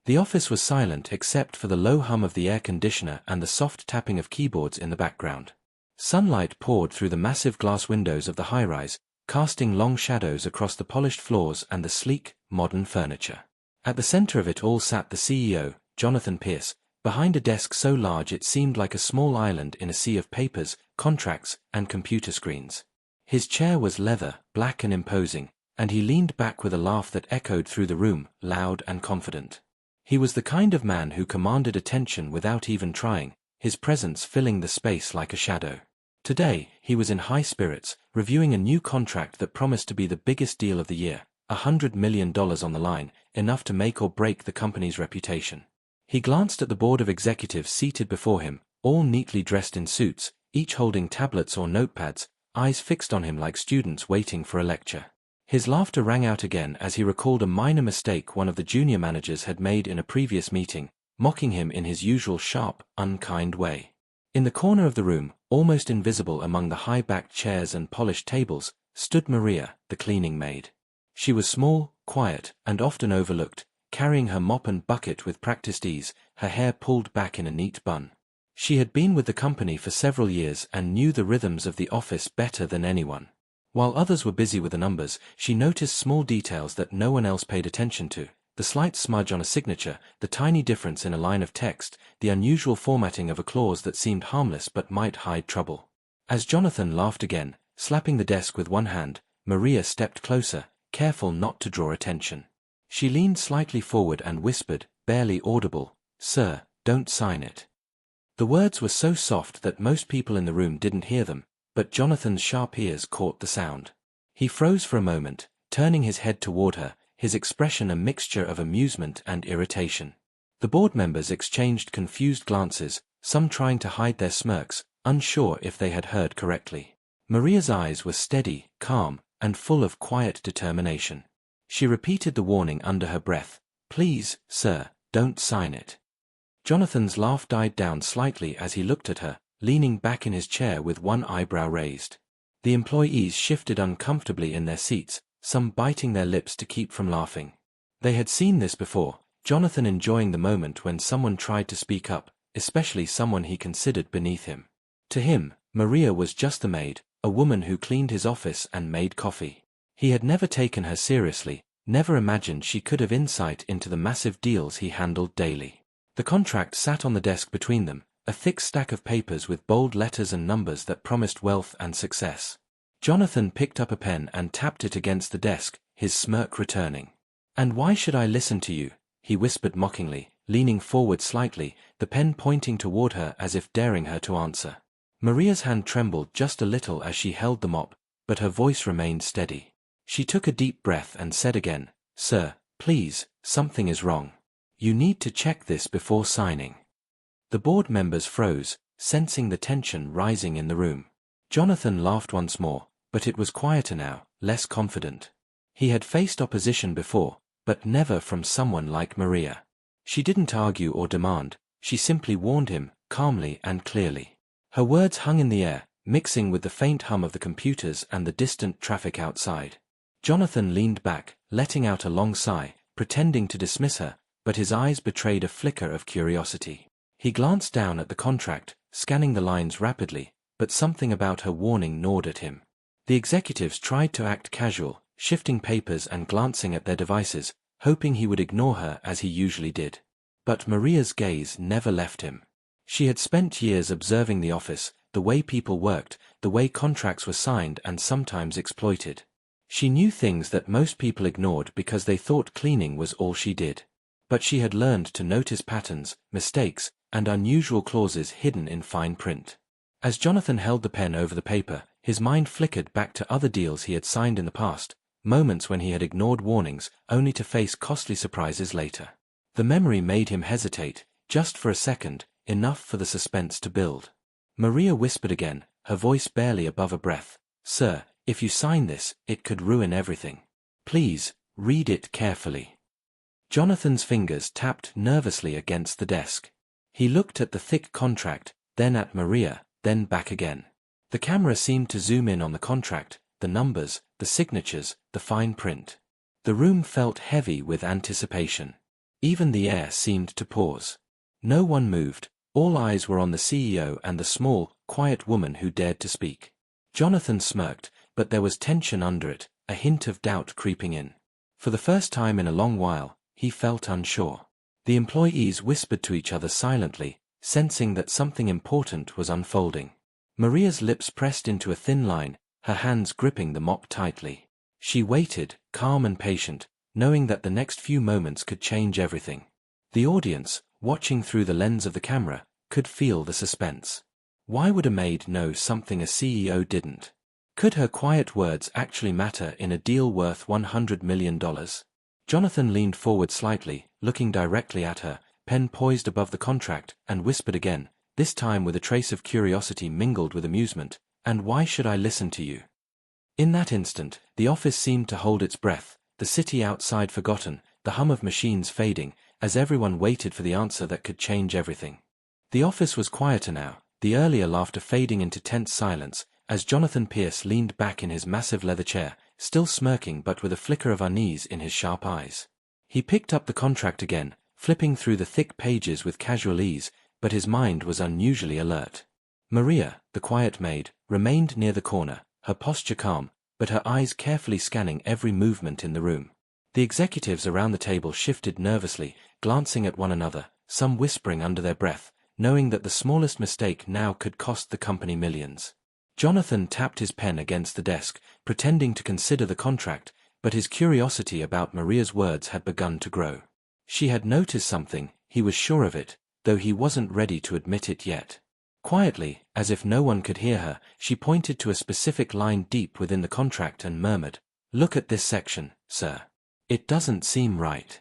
The office was silent except for the low hum of the air conditioner and the soft tapping of keyboards in the background. Sunlight poured through the massive glass windows of the high-rise, casting long shadows across the polished floors and the sleek, modern furniture. At the center of it all sat the CEO, Jonathan Pierce, behind a desk so large it seemed like a small island in a sea of papers, contracts, and computer screens. His chair was leather, black and imposing, and he leaned back with a laugh that echoed through the room, loud and confident. He was the kind of man who commanded attention without even trying, his presence filling the space like a shadow. Today, he was in high spirits, reviewing a new contract that promised to be the biggest deal of the year, $100 million on the line, enough to make or break the company's reputation. He glanced at the board of executives seated before him, all neatly dressed in suits, each holding tablets or notepads, eyes fixed on him like students waiting for a lecture. His laughter rang out again as he recalled a minor mistake one of the junior managers had made in a previous meeting, mocking him in his usual sharp, unkind way. In the corner of the room, almost invisible among the high-backed chairs and polished tables, stood Maria, the cleaning maid. She was small, quiet, and often overlooked, carrying her mop and bucket with practiced ease, her hair pulled back in a neat bun. She had been with the company for several years and knew the rhythms of the office better than anyone. While others were busy with the numbers, she noticed small details that no one else paid attention to: the slight smudge on a signature, the tiny difference in a line of text, the unusual formatting of a clause that seemed harmless but might hide trouble. As Jonathan laughed again, slapping the desk with one hand, Maria stepped closer, careful not to draw attention. She leaned slightly forward and whispered, barely audible, "Sir, don't sign it." The words were so soft that most people in the room didn't hear them, but Jonathan's sharp ears caught the sound. He froze for a moment, turning his head toward her, his expression a mixture of amusement and irritation. The board members exchanged confused glances, some trying to hide their smirks, unsure if they had heard correctly. Maria's eyes were steady, calm, and full of quiet determination. She repeated the warning under her breath, "Please, sir, don't sign it." Jonathan's laugh died down slightly as he looked at her, leaning back in his chair with one eyebrow raised. The employees shifted uncomfortably in their seats, some biting their lips to keep from laughing. They had seen this before, Jonathan enjoying the moment when someone tried to speak up, especially someone he considered beneath him. To him, Maria was just the maid, a woman who cleaned his office and made coffee. He had never taken her seriously, never imagined she could have insight into the massive deals he handled daily. The contract sat on the desk between them, a thick stack of papers with bold letters and numbers that promised wealth and success. Jonathan picked up a pen and tapped it against the desk, his smirk returning. "And why should I listen to you?" he whispered mockingly, leaning forward slightly, the pen pointing toward her as if daring her to answer. Maria's hand trembled just a little as she held the mop, but her voice remained steady. She took a deep breath and said again, "Sir, please, something is wrong. You need to check this before signing." The board members froze, sensing the tension rising in the room. Jonathan laughed once more, but it was quieter now, less confident. He had faced opposition before, but never from someone like Maria. She didn't argue or demand, she simply warned him, calmly and clearly. Her words hung in the air, mixing with the faint hum of the computers and the distant traffic outside. Jonathan leaned back, letting out a long sigh, pretending to dismiss her, but his eyes betrayed a flicker of curiosity. He glanced down at the contract, scanning the lines rapidly, but something about her warning gnawed at him. The executives tried to act casual, shifting papers and glancing at their devices, hoping he would ignore her as he usually did. But Maria's gaze never left him. She had spent years observing the office, the way people worked, the way contracts were signed and sometimes exploited. She knew things that most people ignored because they thought cleaning was all she did. But she had learned to notice patterns, mistakes, and unusual clauses hidden in fine print. As Jonathan held the pen over the paper, his mind flickered back to other deals he had signed in the past, moments when he had ignored warnings, only to face costly surprises later. The memory made him hesitate, just for a second, enough for the suspense to build. Maria whispered again, her voice barely above a breath, "Sir, if you sign this, it could ruin everything. Please, read it carefully." Jonathan's fingers tapped nervously against the desk. He looked at the thick contract, then at Maria, then back again. The camera seemed to zoom in on the contract, the numbers, the signatures, the fine print. The room felt heavy with anticipation. Even the air seemed to pause. No one moved. All eyes were on the CEO and the small, quiet woman who dared to speak. Jonathan smirked, but there was tension under it, a hint of doubt creeping in. For the first time in a long while, he felt unsure. The employees whispered to each other silently, sensing that something important was unfolding. Maria's lips pressed into a thin line, her hands gripping the mop tightly. She waited, calm and patient, knowing that the next few moments could change everything. The audience, watching through the lens of the camera, could feel the suspense. Why would a maid know something a CEO didn't? Could her quiet words actually matter in a deal worth $100 million? Jonathan leaned forward slightly, looking directly at her, pen poised above the contract, and whispered again, this time with a trace of curiosity mingled with amusement, "And why should I listen to you?" In that instant, the office seemed to hold its breath, the city outside forgotten, the hum of machines fading, as everyone waited for the answer that could change everything. The office was quieter now, the earlier laughter fading into tense silence, as Jonathan Pierce leaned back in his massive leather chair, still smirking but with a flicker of unease in his sharp eyes. He picked up the contract again, flipping through the thick pages with casual ease, but his mind was unusually alert. Maria, the quiet maid, remained near the corner, her posture calm, but her eyes carefully scanning every movement in the room. The executives around the table shifted nervously, glancing at one another, some whispering under their breath, knowing that the smallest mistake now could cost the company millions. Jonathan tapped his pen against the desk, pretending to consider the contract, but his curiosity about Maria's words had begun to grow. She had noticed something, he was sure of it, though he wasn't ready to admit it yet. Quietly, as if no one could hear her, she pointed to a specific line deep within the contract and murmured, "Look at this section, sir. It doesn't seem right."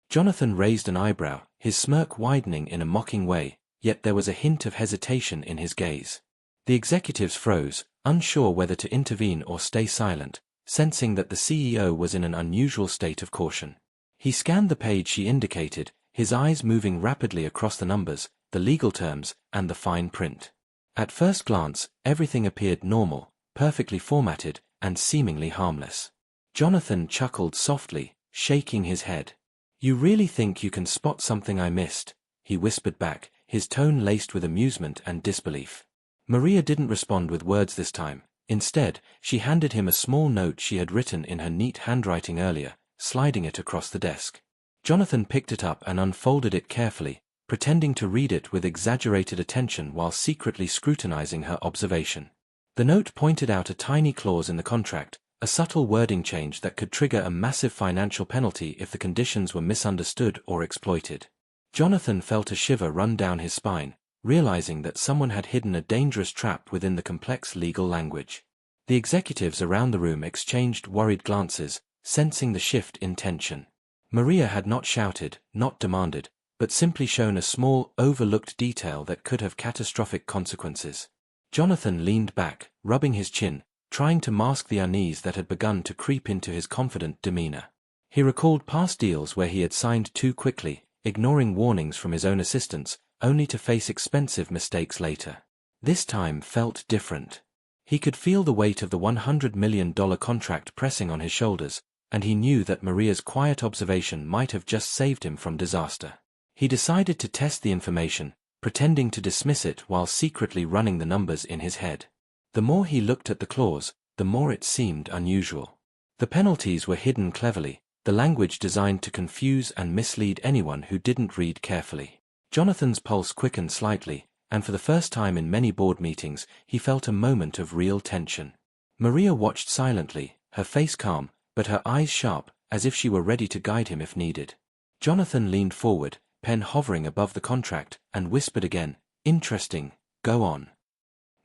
Jonathan raised an eyebrow, his smirk widening in a mocking way, yet there was a hint of hesitation in his gaze. The executives froze, unsure whether to intervene or stay silent, sensing that the CEO was in an unusual state of caution. He scanned the page she indicated, his eyes moving rapidly across the numbers, the legal terms, and the fine print. At first glance, everything appeared normal, perfectly formatted, and seemingly harmless. Jonathan chuckled softly, shaking his head. "You really think you can spot something I missed?" he whispered back, his tone laced with amusement and disbelief. Maria didn't respond with words this time. Instead, she handed him a small note she had written in her neat handwriting earlier, sliding it across the desk. Jonathan picked it up and unfolded it carefully, pretending to read it with exaggerated attention while secretly scrutinizing her observation. The note pointed out a tiny clause in the contract, a subtle wording change that could trigger a massive financial penalty if the conditions were misunderstood or exploited. Jonathan felt a shiver run down his spine, realizing that someone had hidden a dangerous trap within the complex legal language. The executives around the room exchanged worried glances, sensing the shift in tension. Maria had not shouted, not demanded, but simply shown a small, overlooked detail that could have catastrophic consequences. Jonathan leaned back, rubbing his chin, trying to mask the unease that had begun to creep into his confident demeanor. He recalled past deals where he had signed too quickly, ignoring warnings from his own assistants, only to face expensive mistakes later. This time felt different. He could feel the weight of the $100 million contract pressing on his shoulders, and he knew that Maria's quiet observation might have just saved him from disaster. He decided to test the information, pretending to dismiss it while secretly running the numbers in his head. The more he looked at the clause, the more it seemed unusual. The penalties were hidden cleverly, the language designed to confuse and mislead anyone who didn't read carefully. Jonathan's pulse quickened slightly, and for the first time in many board meetings, he felt a moment of real tension. Maria watched silently, her face calm, but her eyes sharp, as if she were ready to guide him if needed. Jonathan leaned forward, pen hovering above the contract, and whispered again, "Interesting, go on."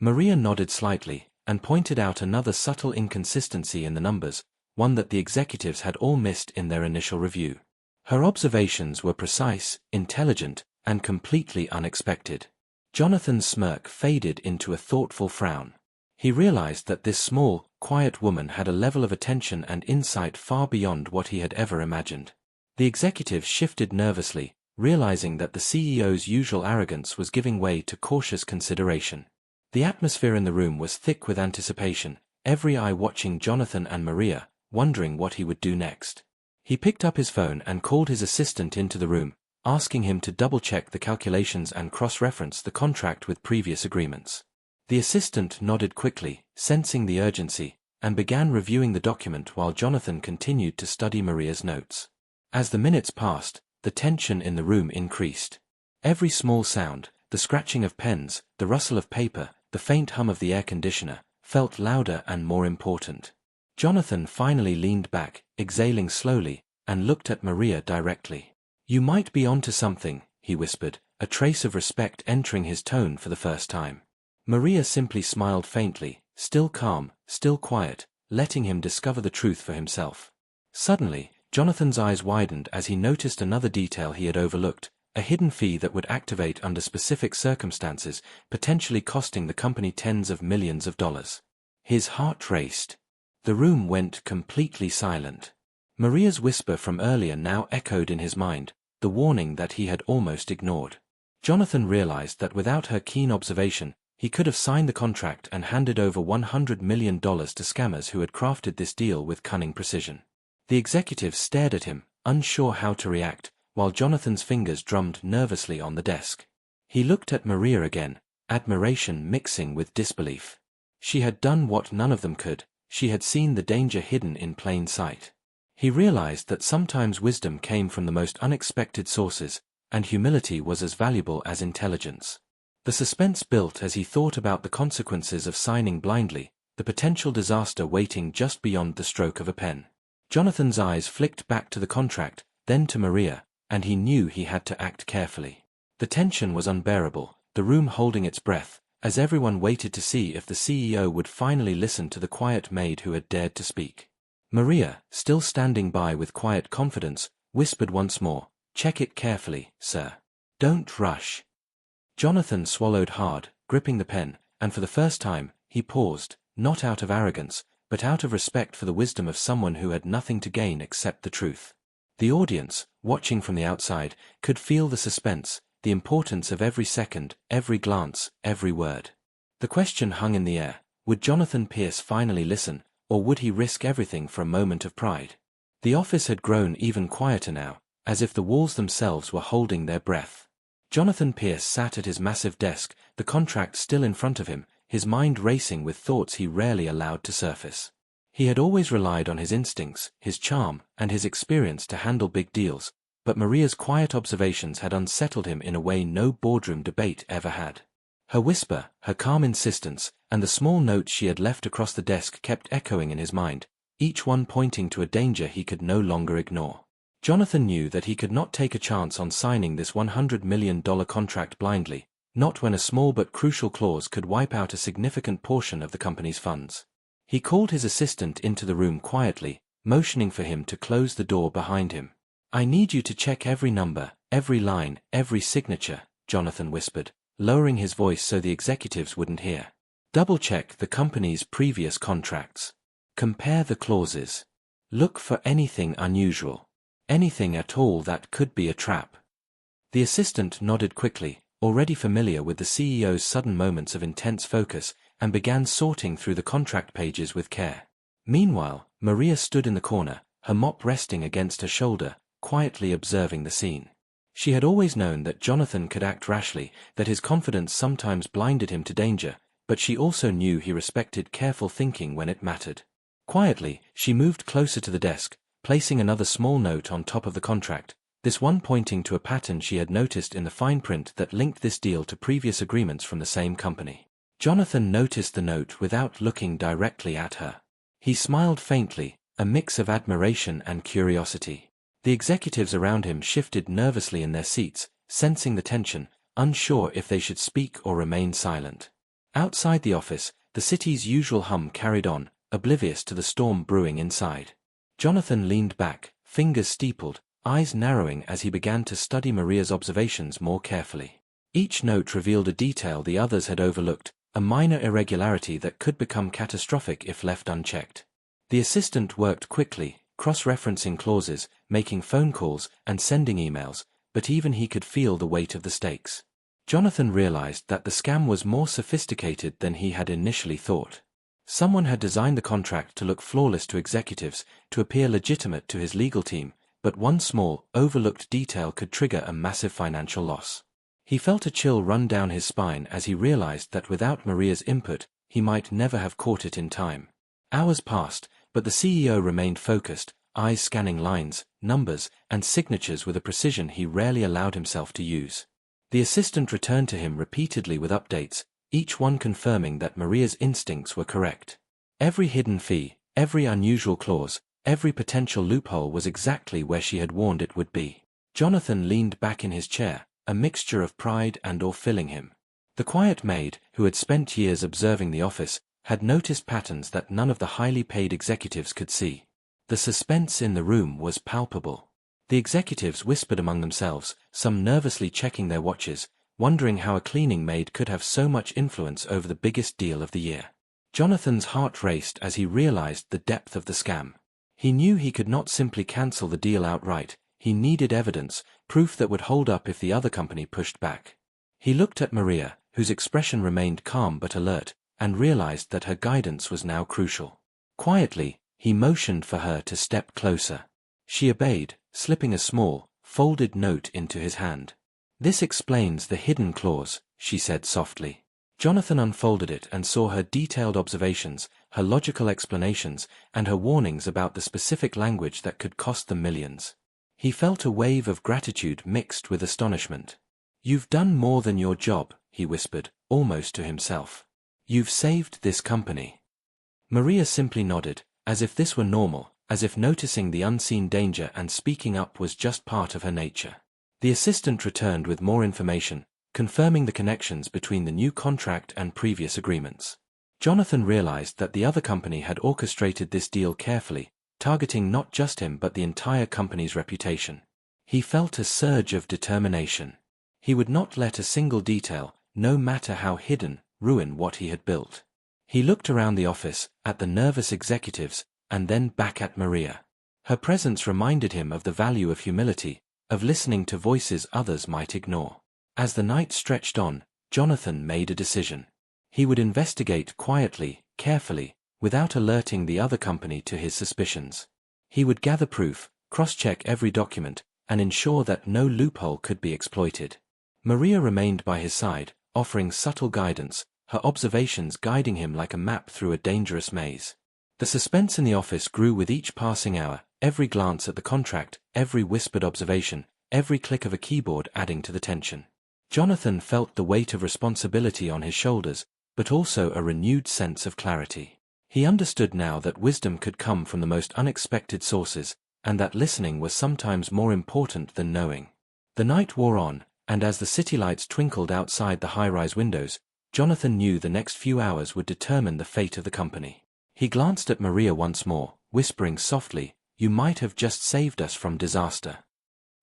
Maria nodded slightly, and pointed out another subtle inconsistency in the numbers, one that the executives had all missed in their initial review. Her observations were precise, intelligent, and completely unexpected. Jonathan's smirk faded into a thoughtful frown. He realized that this small, quiet woman had a level of attention and insight far beyond what he had ever imagined. The executives shifted nervously, realizing that the CEO's usual arrogance was giving way to cautious consideration. The atmosphere in the room was thick with anticipation, every eye watching Jonathan and Maria, wondering what he would do next. He picked up his phone and called his assistant into the room, asking him to double-check the calculations and cross-reference the contract with previous agreements. The assistant nodded quickly, sensing the urgency, and began reviewing the document while Jonathan continued to study Maria's notes. As the minutes passed, the tension in the room increased. Every small sound, the scratching of pens, the rustle of paper, the faint hum of the air conditioner, felt louder and more important. Jonathan finally leaned back, exhaling slowly, and looked at Maria directly. "You might be onto something," he whispered, a trace of respect entering his tone for the first time. Maria simply smiled faintly, still calm, still quiet, letting him discover the truth for himself. Suddenly, Jonathan's eyes widened as he noticed another detail he had overlooked, a hidden fee that would activate under specific circumstances, potentially costing the company tens of millions of dollars. His heart raced. The room went completely silent. Maria's whisper from earlier now echoed in his mind, the warning that he had almost ignored. Jonathan realized that without her keen observation, he could have signed the contract and handed over $100 million to scammers who had crafted this deal with cunning precision. The executive stared at him, unsure how to react, while Jonathan's fingers drummed nervously on the desk. He looked at Maria again, admiration mixing with disbelief. She had done what none of them could, she had seen the danger hidden in plain sight. He realized that sometimes wisdom came from the most unexpected sources, and humility was as valuable as intelligence. The suspense built as he thought about the consequences of signing blindly, the potential disaster waiting just beyond the stroke of a pen. Jonathan's eyes flicked back to the contract, then to Maria, and he knew he had to act carefully. The tension was unbearable, the room holding its breath, as everyone waited to see if the CEO would finally listen to the quiet maid who had dared to speak. Maria, still standing by with quiet confidence, whispered once more, "Check it carefully, sir. Don't rush." Jonathan swallowed hard, gripping the pen, and for the first time, he paused, not out of arrogance, but out of respect for the wisdom of someone who had nothing to gain except the truth. The audience, watching from the outside, could feel the suspense, the importance of every second, every glance, every word. The question hung in the air, would Jonathan Pierce finally listen, or would he risk everything for a moment of pride? The office had grown even quieter now, as if the walls themselves were holding their breath. Jonathan Pierce sat at his massive desk, the contract still in front of him, his mind racing with thoughts he rarely allowed to surface. He had always relied on his instincts, his charm, and his experience to handle big deals, but Maria's quiet observations had unsettled him in a way no boardroom debate ever had. Her whisper, her calm insistence, and the small notes she had left across the desk kept echoing in his mind, each one pointing to a danger he could no longer ignore. Jonathan knew that he could not take a chance on signing this $100 million contract blindly, not when a small but crucial clause could wipe out a significant portion of the company's funds. He called his assistant into the room quietly, motioning for him to close the door behind him. "I need you to check every number, every line, every signature," Jonathan whispered, lowering his voice so the executives wouldn't hear. "Double-check the company's previous contracts. Compare the clauses. Look for anything unusual. Anything at all that could be a trap." The assistant nodded quickly, already familiar with the CEO's sudden moments of intense focus, and began sorting through the contract pages with care. Meanwhile, Maria stood in the corner, her mop resting against her shoulder, quietly observing the scene. She had always known that Jonathan could act rashly, that his confidence sometimes blinded him to danger, but she also knew he respected careful thinking when it mattered. Quietly, she moved closer to the desk, placing another small note on top of the contract, this one pointing to a pattern she had noticed in the fine print that linked this deal to previous agreements from the same company. Jonathan noticed the note without looking directly at her. He smiled faintly, a mix of admiration and curiosity. The executives around him shifted nervously in their seats, sensing the tension, unsure if they should speak or remain silent. Outside the office, the city's usual hum carried on, oblivious to the storm brewing inside. Jonathan leaned back, fingers steepled, eyes narrowing as he began to study Maria's observations more carefully. Each note revealed a detail the others had overlooked, a minor irregularity that could become catastrophic if left unchecked. The assistant worked quickly, cross-referencing clauses, making phone calls, and sending emails, but even he could feel the weight of the stakes. Jonathan realized that the scam was more sophisticated than he had initially thought. Someone had designed the contract to look flawless to executives, to appear legitimate to his legal team, but one small, overlooked detail could trigger a massive financial loss. He felt a chill run down his spine as he realized that without Maria's input, he might never have caught it in time. Hours passed, but the CEO remained focused, eyes scanning lines, numbers, and signatures with a precision he rarely allowed himself to use. The assistant returned to him repeatedly with updates, each one confirming that Maria's instincts were correct. Every hidden fee, every unusual clause, every potential loophole was exactly where she had warned it would be. Jonathan leaned back in his chair, a mixture of pride and awe filling him. The quiet maid, who had spent years observing the office, had noticed patterns that none of the highly paid executives could see. The suspense in the room was palpable. The executives whispered among themselves, some nervously checking their watches, wondering how a cleaning maid could have so much influence over the biggest deal of the year. Jonathan's heart raced as he realized the depth of the scam. He knew he could not simply cancel the deal outright. He needed evidence, proof that would hold up if the other company pushed back. He looked at Maria, whose expression remained calm but alert, and realized that her guidance was now crucial. Quietly, he motioned for her to step closer. She obeyed, slipping a small, folded note into his hand. "This explains the hidden clause," she said softly. Jonathan unfolded it and saw her detailed observations, her logical explanations, and her warnings about the specific language that could cost them millions. He felt a wave of gratitude mixed with astonishment. "You've done more than your job," he whispered, almost to himself. "You've saved this company." Maria simply nodded, as if this were normal, as if noticing the unseen danger and speaking up was just part of her nature. The assistant returned with more information, confirming the connections between the new contract and previous agreements. Jonathan realized that the other company had orchestrated this deal carefully, targeting not just him but the entire company's reputation. He felt a surge of determination. He would not let a single detail, no matter how hidden, ruin what he had built. He looked around the office, at the nervous executives, and then back at Maria. Her presence reminded him of the value of humility, of listening to voices others might ignore. As the night stretched on, Jonathan made a decision. He would investigate quietly, carefully, without alerting the other company to his suspicions. He would gather proof, cross-check every document, and ensure that no loophole could be exploited. Maria remained by his side, offering subtle guidance, her observations guiding him like a map through a dangerous maze. The suspense in the office grew with each passing hour, every glance at the contract, every whispered observation, every click of a keyboard adding to the tension. Jonathan felt the weight of responsibility on his shoulders, but also a renewed sense of clarity. He understood now that wisdom could come from the most unexpected sources, and that listening was sometimes more important than knowing. The night wore on, and as the city lights twinkled outside the high-rise windows, Jonathan knew the next few hours would determine the fate of the company. He glanced at Maria once more, whispering softly, "You might have just saved us from disaster."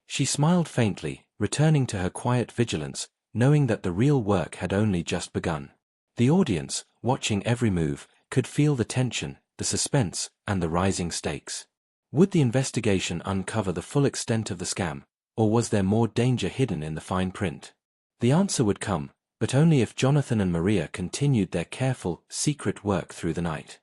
She smiled faintly, returning to her quiet vigilance, knowing that the real work had only just begun. The audience, watching every move, could feel the tension, the suspense, and the rising stakes. Would the investigation uncover the full extent of the scam, or was there more danger hidden in the fine print? The answer would come, but only if Jonathan and Maria continued their careful, secret work through the night.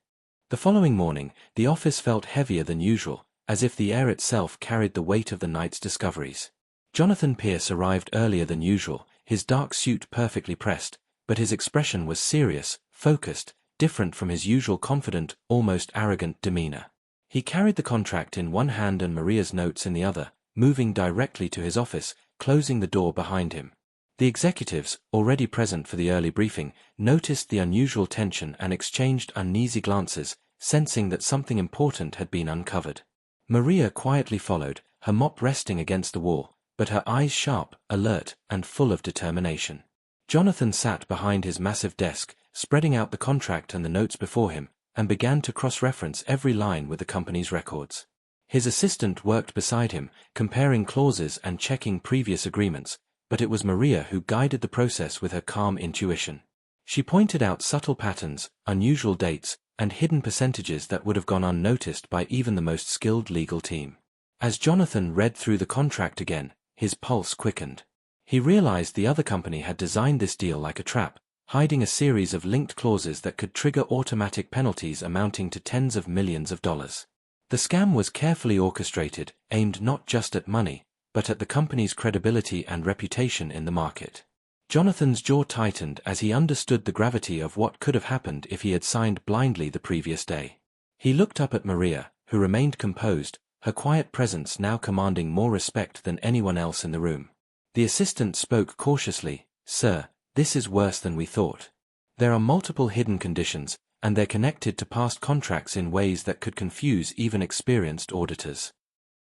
The following morning, the office felt heavier than usual, as if the air itself carried the weight of the night's discoveries. Jonathan Pierce arrived earlier than usual, his dark suit perfectly pressed, but his expression was serious, focused, different from his usual confident, almost arrogant demeanor. He carried the contract in one hand and Maria's notes in the other, moving directly to his office, closing the door behind him. The executives, already present for the early briefing, noticed the unusual tension and exchanged uneasy glances, sensing that something important had been uncovered. Maria quietly followed, her mop resting against the wall, but her eyes sharp, alert, and full of determination. Jonathan sat behind his massive desk, spreading out the contract and the notes before him, and began to cross-reference every line with the company's records. His assistant worked beside him, comparing clauses and checking previous agreements, but it was Maria who guided the process with her calm intuition. She pointed out subtle patterns, unusual dates, and hidden percentages that would have gone unnoticed by even the most skilled legal team. As Jonathan read through the contract again, his pulse quickened. He realized the other company had designed this deal like a trap, hiding a series of linked clauses that could trigger automatic penalties amounting to tens of millions of dollars. The scam was carefully orchestrated, aimed not just at money, but at the company's credibility and reputation in the market. Jonathan's jaw tightened as he understood the gravity of what could have happened if he had signed blindly the previous day. He looked up at Maria, who remained composed, her quiet presence now commanding more respect than anyone else in the room. The assistant spoke cautiously, "Sir, this is worse than we thought. There are multiple hidden conditions, and they're connected to past contracts in ways that could confuse even experienced auditors."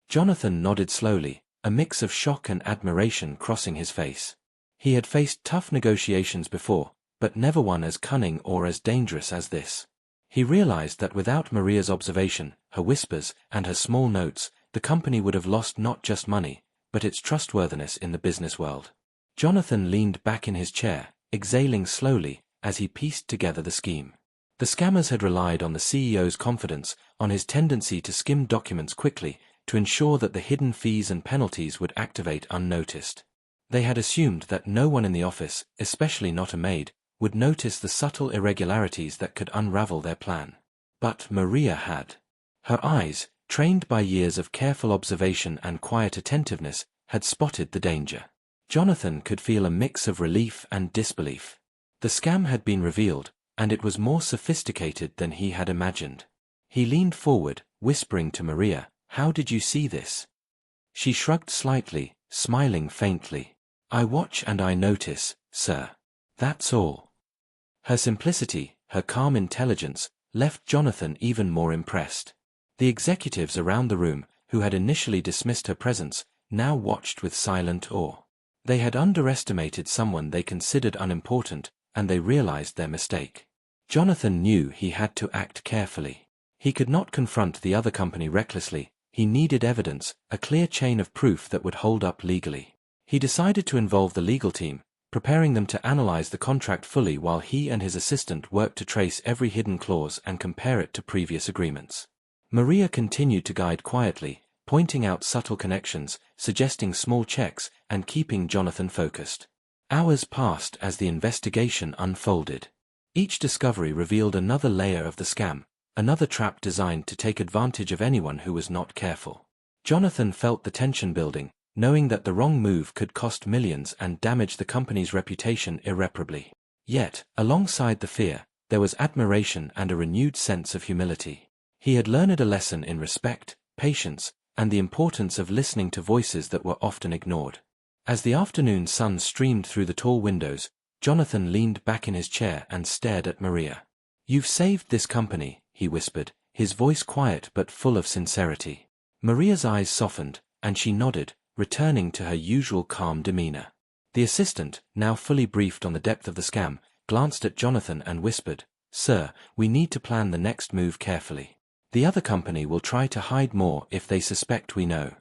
Jonathan nodded slowly, a mix of shock and admiration crossing his face. He had faced tough negotiations before, but never one as cunning or as dangerous as this. He realized that without Maria's observation, her whispers, and her small notes, the company would have lost not just money, but its trustworthiness in the business world. Jonathan leaned back in his chair, exhaling slowly, as he pieced together the scheme. The scammers had relied on the CEO's confidence, on his tendency to skim documents quickly, to ensure that the hidden fees and penalties would activate unnoticed. They had assumed that no one in the office, especially not a maid, would notice the subtle irregularities that could unravel their plan. But Maria had. Her eyes, trained by years of careful observation and quiet attentiveness, had spotted the danger. Jonathan could feel a mix of relief and disbelief. The scam had been revealed, and it was more sophisticated than he had imagined. He leaned forward, whispering to Maria, "How did you see this?" She shrugged slightly, smiling faintly. "I watch and I notice, sir. That's all." Her simplicity, her calm intelligence, left Jonathan even more impressed. The executives around the room, who had initially dismissed her presence, now watched with silent awe. They had underestimated someone they considered unimportant, and they realized their mistake. Jonathan knew he had to act carefully. He could not confront the other company recklessly. He needed evidence, a clear chain of proof that would hold up legally. He decided to involve the legal team, preparing them to analyze the contract fully while he and his assistant worked to trace every hidden clause and compare it to previous agreements. Maria continued to guide quietly, pointing out subtle connections, suggesting small checks, and keeping Jonathan focused. Hours passed as the investigation unfolded. Each discovery revealed another layer of the scam, another trap designed to take advantage of anyone who was not careful. Jonathan felt the tension building, knowing that the wrong move could cost millions and damage the company's reputation irreparably. Yet, alongside the fear, there was admiration and a renewed sense of humility. He had learned a lesson in respect, patience, and the importance of listening to voices that were often ignored. As the afternoon sun streamed through the tall windows, Jonathan leaned back in his chair and stared at Maria. "You've saved this company," he whispered, his voice quiet but full of sincerity. Maria's eyes softened, and she nodded, returning to her usual calm demeanor. The assistant, now fully briefed on the depth of the scam, glanced at Jonathan and whispered, "Sir, we need to plan the next move carefully. The other company will try to hide more if they suspect we know."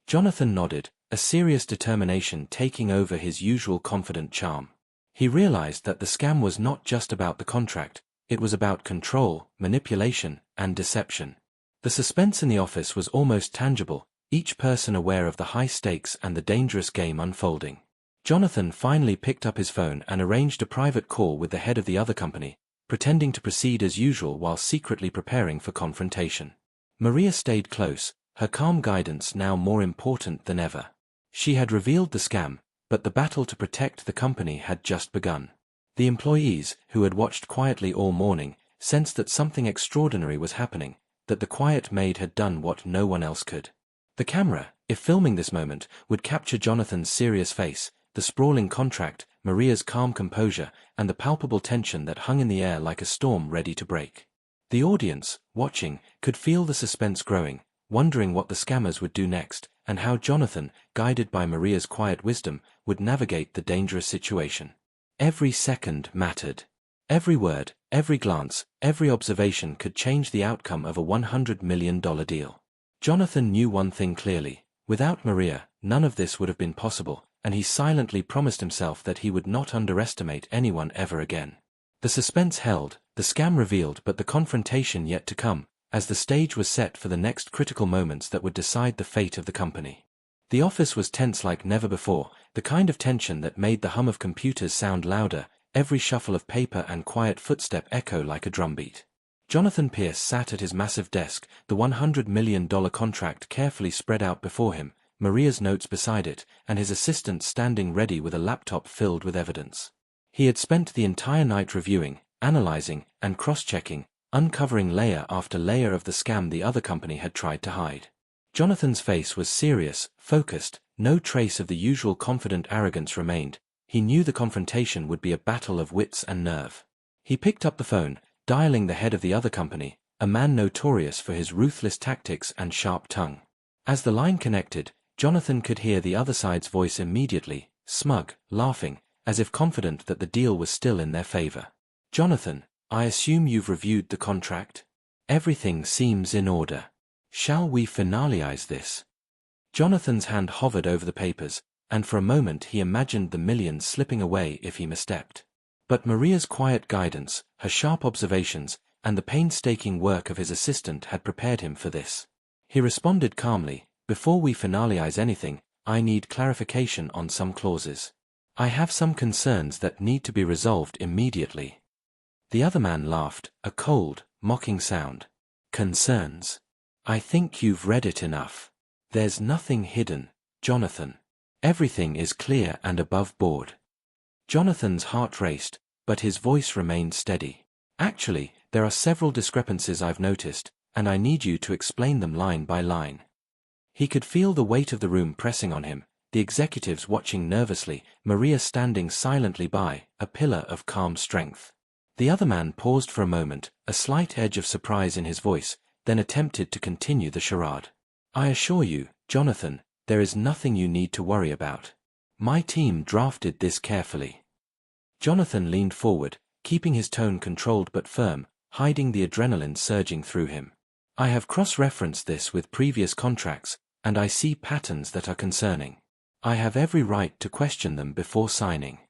Jonathan nodded, a serious determination taking over his usual confident charm. He realized that the scam was not just about the contract, it was about control, manipulation, and deception. The suspense in the office was almost tangible, each person aware of the high stakes and the dangerous game unfolding. Jonathan finally picked up his phone and arranged a private call with the head of the other company, pretending to proceed as usual while secretly preparing for confrontation. Maria stayed close, her calm guidance now more important than ever. She had revealed the scam, but the battle to protect the company had just begun. The employees, who had watched quietly all morning, sensed that something extraordinary was happening, that the quiet maid had done what no one else could. The camera, if filming this moment, would capture Jonathan's serious face, the sprawling contract, Maria's calm composure, and the palpable tension that hung in the air like a storm ready to break. The audience, watching, could feel the suspense growing, wondering what the scammers would do next, and how Jonathan, guided by Maria's quiet wisdom, would navigate the dangerous situation. Every second mattered. Every word, every glance, every observation could change the outcome of a $100 million deal. Jonathan knew one thing clearly: without Maria, none of this would have been possible, and he silently promised himself that he would not underestimate anyone ever again. The suspense held, the scam revealed, but the confrontation yet to come, as the stage was set for the next critical moments that would decide the fate of the company. The office was tense like never before, the kind of tension that made the hum of computers sound louder, every shuffle of paper and quiet footstep echo like a drumbeat. Jonathan Pierce sat at his massive desk, the $100 million contract carefully spread out before him, Maria's notes beside it, and his assistant standing ready with a laptop filled with evidence. He had spent the entire night reviewing, analyzing, and cross-checking, uncovering layer after layer of the scam the other company had tried to hide. Jonathan's face was serious, focused, no trace of the usual confident arrogance remained. He knew the confrontation would be a battle of wits and nerve. He picked up the phone, dialing the head of the other company, a man notorious for his ruthless tactics and sharp tongue. As the line connected, Jonathan could hear the other side's voice immediately, smug, laughing, as if confident that the deal was still in their favor. "Jonathan, I assume you've reviewed the contract? Everything seems in order. Shall we finalize this?" Jonathan's hand hovered over the papers, and for a moment he imagined the millions slipping away if he misstepped. But Maria's quiet guidance, her sharp observations, and the painstaking work of his assistant had prepared him for this. He responded calmly, "Before we finalize anything, I need clarification on some clauses. I have some concerns that need to be resolved immediately." The other man laughed, a cold, mocking sound. "Concerns? I think you've read it enough. There's nothing hidden, Jonathan. Everything is clear and above board." Jonathan's heart raced, but his voice remained steady. "Actually, there are several discrepancies I've noticed, and I need you to explain them line by line." He could feel the weight of the room pressing on him, the executives watching nervously, Maria standing silently by, a pillar of calm strength. The other man paused for a moment, a slight edge of surprise in his voice, then attempted to continue the charade. "I assure you, Jonathan, there is nothing you need to worry about. My team drafted this carefully." Jonathan leaned forward, keeping his tone controlled but firm, hiding the adrenaline surging through him. "I have cross-referenced this with previous contracts, and I see patterns that are concerning. I have every right to question them before signing."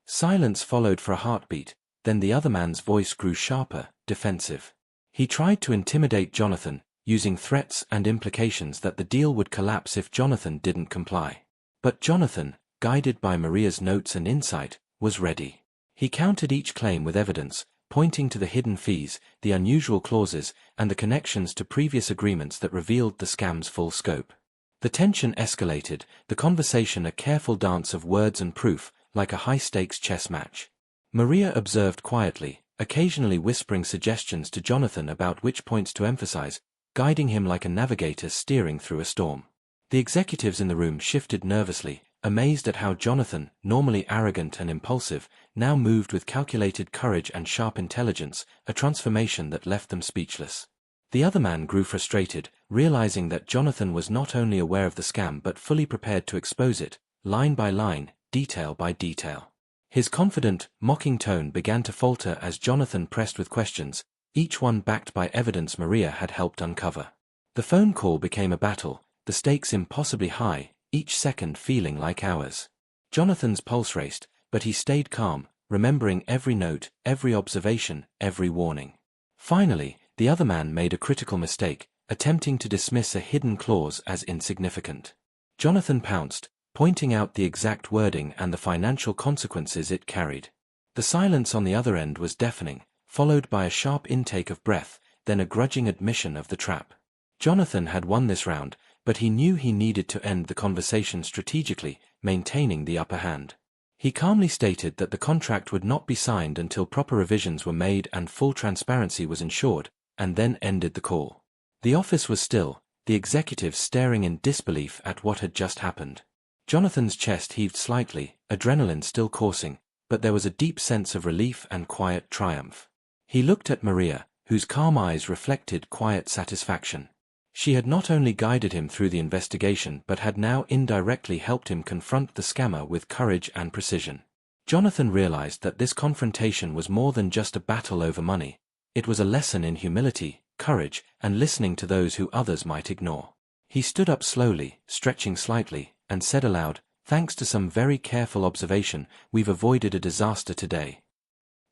Silence followed for a heartbeat, then the other man's voice grew sharper, defensive. He tried to intimidate Jonathan, using threats and implications that the deal would collapse if Jonathan didn't comply. But Jonathan, guided by Maria's notes and insight, was ready. He countered each claim with evidence, pointing to the hidden fees, the unusual clauses, and the connections to previous agreements that revealed the scam's full scope. The tension escalated, the conversation a careful dance of words and proof, like a high-stakes chess match. Maria observed quietly, occasionally whispering suggestions to Jonathan about which points to emphasize, guiding him like a navigator steering through a storm. The executives in the room shifted nervously, amazed at how Jonathan, normally arrogant and impulsive, now moved with calculated courage and sharp intelligence, a transformation that left them speechless. The other man grew frustrated, realizing that Jonathan was not only aware of the scam but fully prepared to expose it, line by line, detail by detail. His confident, mocking tone began to falter as Jonathan pressed with questions, each one backed by evidence Maria had helped uncover. The phone call became a battle, the stakes impossibly high, each second feeling like hours. Jonathan's pulse raced, but he stayed calm, remembering every note, every observation, every warning. Finally, the other man made a critical mistake, attempting to dismiss a hidden clause as insignificant. Jonathan pounced, pointing out the exact wording and the financial consequences it carried. The silence on the other end was deafening, followed by a sharp intake of breath, then a grudging admission of the trap. Jonathan had won this round, but he knew he needed to end the conversation strategically, maintaining the upper hand. He calmly stated that the contract would not be signed until proper revisions were made and full transparency was ensured, and then ended the call. The office was still, the executives staring in disbelief at what had just happened. Jonathan's chest heaved slightly, adrenaline still coursing, but there was a deep sense of relief and quiet triumph. He looked at Maria, whose calm eyes reflected quiet satisfaction. She had not only guided him through the investigation but had now indirectly helped him confront the scammer with courage and precision. Jonathan realized that this confrontation was more than just a battle over money. It was a lesson in humility, courage, and listening to those who others might ignore. He stood up slowly, stretching slightly, and said aloud, "Thanks to some very careful observation, we've avoided a disaster today."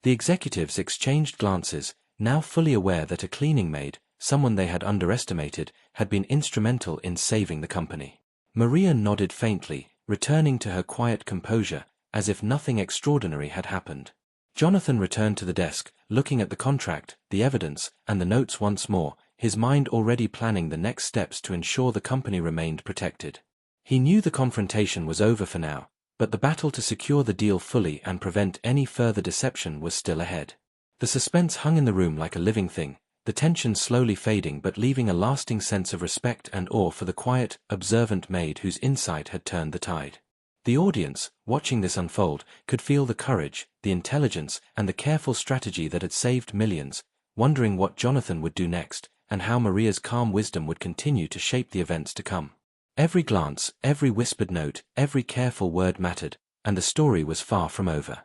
The executives exchanged glances, now fully aware that a cleaning maid, someone they had underestimated, had been instrumental in saving the company. Maria nodded faintly, returning to her quiet composure, as if nothing extraordinary had happened. Jonathan returned to the desk, looking at the contract, the evidence, and the notes once more, his mind already planning the next steps to ensure the company remained protected. He knew the confrontation was over for now, but the battle to secure the deal fully and prevent any further deception was still ahead. The suspense hung in the room like a living thing, the tension slowly fading but leaving a lasting sense of respect and awe for the quiet, observant maid whose insight had turned the tide. The audience, watching this unfold, could feel the courage, the intelligence, and the careful strategy that had saved millions, wondering what Jonathan would do next, and how Maria's calm wisdom would continue to shape the events to come. Every glance, every whispered note, every careful word mattered, and the story was far from over.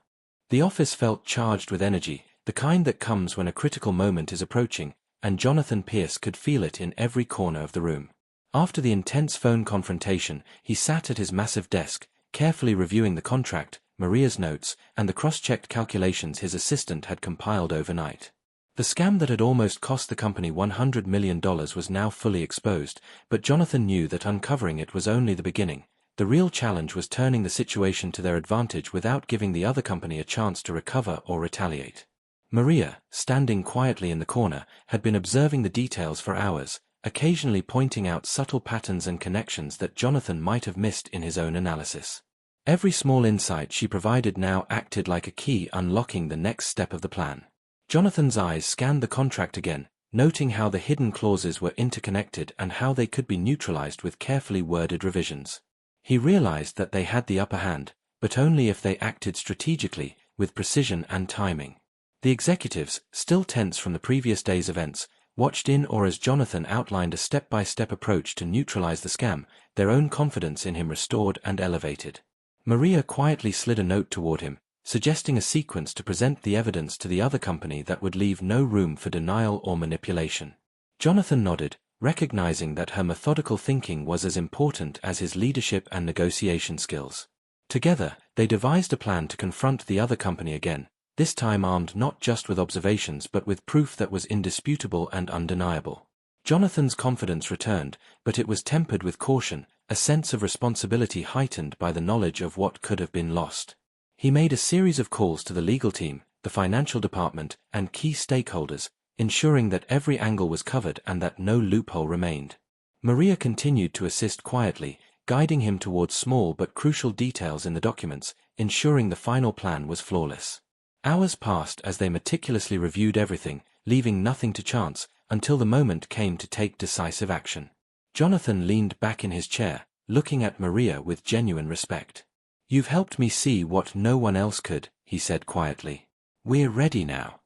The office felt charged with energy, the kind that comes when a critical moment is approaching, and Jonathan Pierce could feel it in every corner of the room. After the intense phone confrontation, he sat at his massive desk, carefully reviewing the contract, Maria's notes, and the cross-checked calculations his assistant had compiled overnight. The scam that had almost cost the company $100 million was now fully exposed, but Jonathan knew that uncovering it was only the beginning. The real challenge was turning the situation to their advantage without giving the other company a chance to recover or retaliate. Maria, standing quietly in the corner, had been observing the details for hours, occasionally pointing out subtle patterns and connections that Jonathan might have missed in his own analysis. Every small insight she provided now acted like a key unlocking the next step of the plan. Jonathan's eyes scanned the contract again, noting how the hidden clauses were interconnected and how they could be neutralized with carefully worded revisions. He realized that they had the upper hand, but only if they acted strategically, with precision and timing. The executives, still tense from the previous day's events, watched in awe as Jonathan outlined a step-by-step approach to neutralize the scam, their own confidence in him restored and elevated. Maria quietly slid a note toward him, suggesting a sequence to present the evidence to the other company that would leave no room for denial or manipulation. Jonathan nodded, recognizing that her methodical thinking was as important as his leadership and negotiation skills. Together, they devised a plan to confront the other company again, this time armed not just with observations but with proof that was indisputable and undeniable. Jonathan's confidence returned, but it was tempered with caution, a sense of responsibility heightened by the knowledge of what could have been lost. He made a series of calls to the legal team, the financial department, and key stakeholders, ensuring that every angle was covered and that no loophole remained. Maria continued to assist quietly, guiding him towards small but crucial details in the documents, ensuring the final plan was flawless. Hours passed as they meticulously reviewed everything, leaving nothing to chance, until the moment came to take decisive action. Jonathan leaned back in his chair, looking at Maria with genuine respect. "You've helped me see what no one else could," he said quietly. "We're ready now."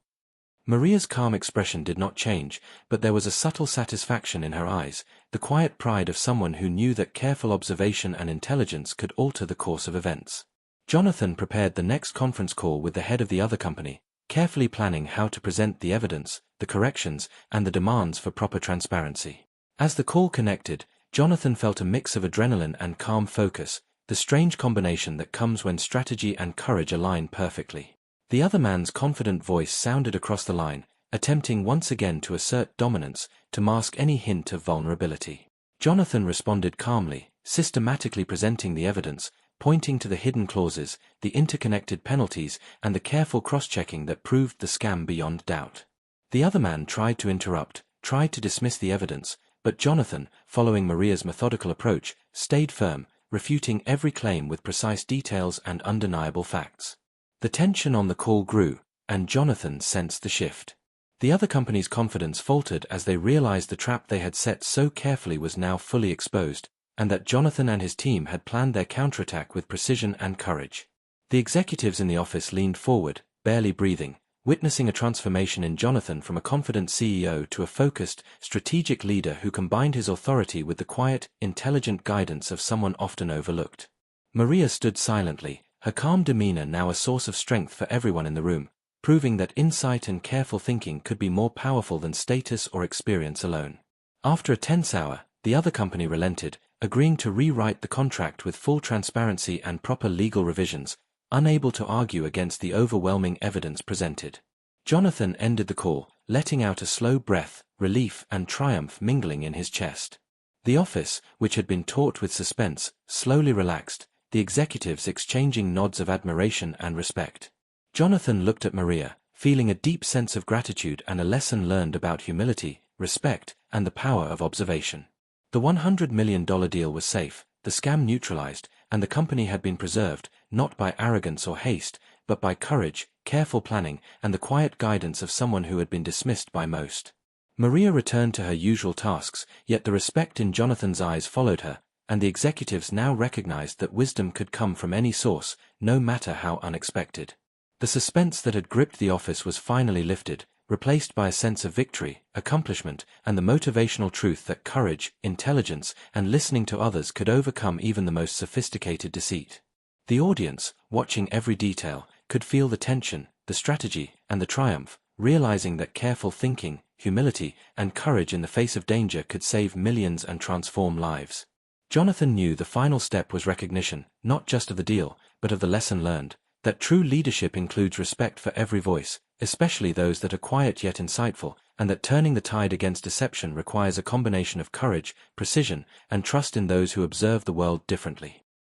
Maria's calm expression did not change, but there was a subtle satisfaction in her eyes, the quiet pride of someone who knew that careful observation and intelligence could alter the course of events. Jonathan prepared the next conference call with the head of the other company, carefully planning how to present the evidence, the corrections, and the demands for proper transparency. As the call connected, Jonathan felt a mix of adrenaline and calm focus, the strange combination that comes when strategy and courage align perfectly. The other man's confident voice sounded across the line, attempting once again to assert dominance, to mask any hint of vulnerability. Jonathan responded calmly, systematically presenting the evidence, pointing to the hidden clauses, the interconnected penalties, and the careful cross-checking that proved the scam beyond doubt. The other man tried to interrupt, tried to dismiss the evidence, but Jonathan, following Maria's methodical approach, stayed firm, refuting every claim with precise details and undeniable facts. The tension on the call grew, and Jonathan sensed the shift. The other company's confidence faltered as they realized the trap they had set so carefully was now fully exposed, and that Jonathan and his team had planned their counterattack with precision and courage. The executives in the office leaned forward, barely breathing, witnessing a transformation in Jonathan from a confident CEO to a focused, strategic leader who combined his authority with the quiet, intelligent guidance of someone often overlooked. Maria stood silently, her calm demeanor now a source of strength for everyone in the room, proving that insight and careful thinking could be more powerful than status or experience alone. After a tense hour, the other company relented, agreeing to rewrite the contract with full transparency and proper legal revisions, unable to argue against the overwhelming evidence presented. Jonathan ended the call, letting out a slow breath, relief and triumph mingling in his chest. The office, which had been taut with suspense, slowly relaxed, the executives exchanging nods of admiration and respect. Jonathan looked at Maria, feeling a deep sense of gratitude and a lesson learned about humility, respect, and the power of observation. The $100 million deal was safe, the scam neutralized, and the company had been preserved, not by arrogance or haste, but by courage, careful planning, and the quiet guidance of someone who had been dismissed by most. Maria returned to her usual tasks, yet the respect in Jonathan's eyes followed her, and the executives now recognized that wisdom could come from any source, no matter how unexpected. The suspense that had gripped the office was finally lifted, replaced by a sense of victory, accomplishment, and the motivational truth that courage, intelligence, and listening to others could overcome even the most sophisticated deceit. The audience, watching every detail, could feel the tension, the strategy, and the triumph, realizing that careful thinking, humility, and courage in the face of danger could save millions and transform lives. Jonathan knew the final step was recognition, not just of the deal, but of the lesson learned, that true leadership includes respect for every voice, especially those that are quiet yet insightful, and that turning the tide against deception requires a combination of courage, precision, and trust in those who observe the world differently.